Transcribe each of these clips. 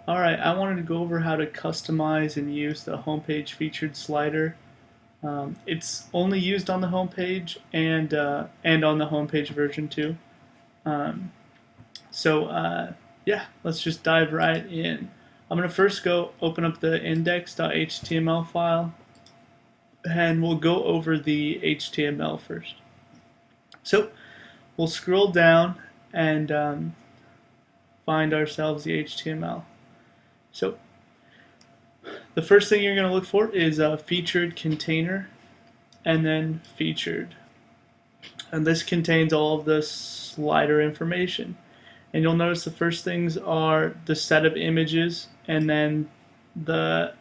Alright, I wanted to go over how to customize and use the homepage featured slider. It's only used on the homepage and on the homepage version too. Um, so yeah, let's just dive right in. I'm going to first go open up the index.html file and we'll go over the HTML first. So we'll scroll down and find ourselves the HTML. So the first thing you're going to look for is a featured container and then featured. And this contains all of the slider information. And you'll notice the first things are the set of images and then the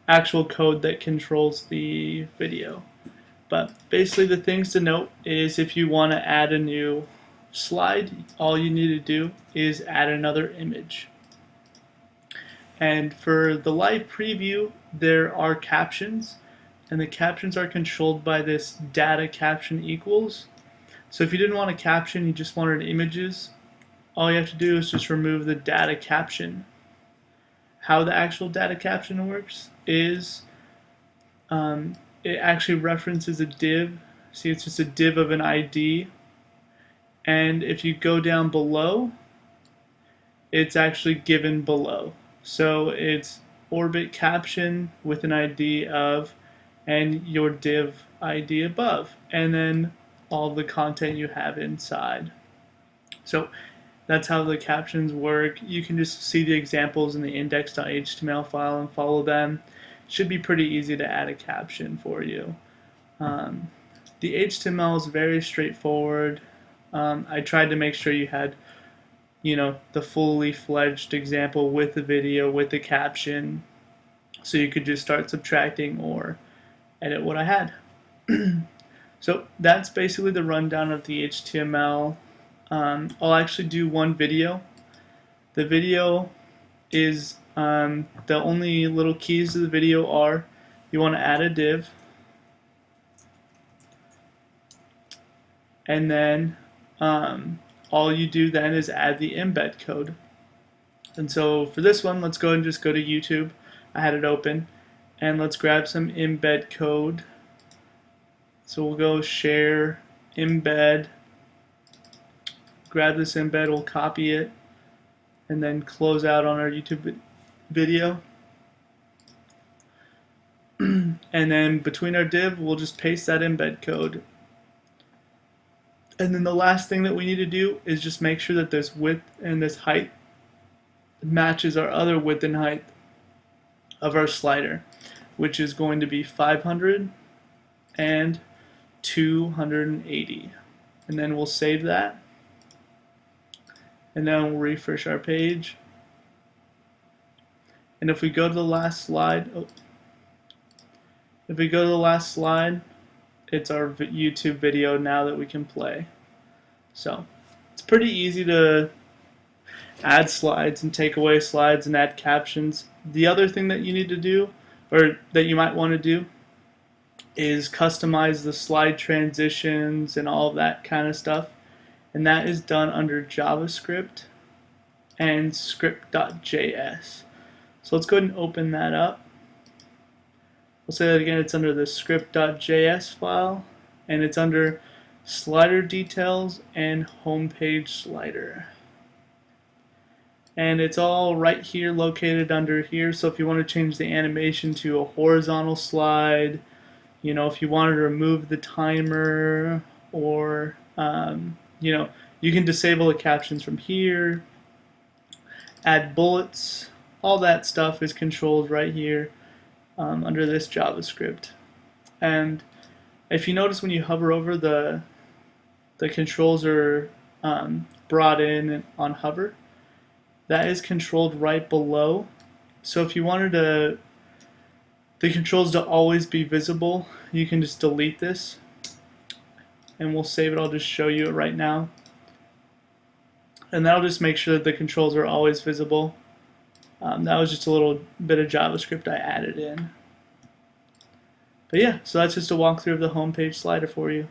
actual code that controls the video. But basically the things to note is if you want to add a new slide, all you need to do is add another image. And for the live preview, there are captions, and the captions are controlled by this data caption equals. So if you didn't want a caption, you just wanted images, all you have to do is just remove the data caption. How the actual data caption works is it actually references a div. See, it's just a div of an ID. And if you go down below, it's actually given below. So it's orbit caption with an ID of and your div ID above, and then all the content you have inside. So that's how the captions work. You can just see the examples in the index.html file and follow them. Should be pretty easy to add a caption for you. The HTML is very straightforward. I tried to make sure you had the fully fledged example with the video, with the caption, so you could just start subtracting or edit what I had. So that's basically the rundown of the HTML. I'll actually do one video. The video is, the only little keys to the video are you want to add a div, and then all you do then is add the embed code. And so for this one, let's go and just go to YouTube. I had it open, and let's grab some embed code. So we'll go share embed, grab this embed, we'll copy it, and then close out on our YouTube video. And then between our div, we'll just paste that embed code. And then the last thing that we need to do is just make sure that this width and this height matches our other width and height of our slider, which is going to be 500 and 280. And then we'll save that. And then we'll refresh our page. And if we go to the last slide, it's our YouTube video now that we can play. So it's pretty easy to add slides and take away slides and add captions. The other thing that you need to do, or that you might want to do, is customize the slide transitions and all of that kind of stuff. And that is done under JavaScript and script.js. So let's go ahead and open that up. We'll say that again, it's under the script.js file, and it's under slider details and homepage slider. And it's all right here, located under here. So if you want to change the animation to a horizontal slide, if you wanted to remove the timer, or you can disable the captions from here, add bullets, all that stuff is controlled right here. Under this JavaScript. And if you notice, when you hover over, the controls are brought in on hover. That is controlled right below. So if you wanted the controls to always be visible, you can just delete this, and we'll save it. I'll just show you it right now, and that'll just make sure that the controls are always visible. That was just a little bit of JavaScript I added in. But yeah, so that's just a walkthrough of the homepage slider for you.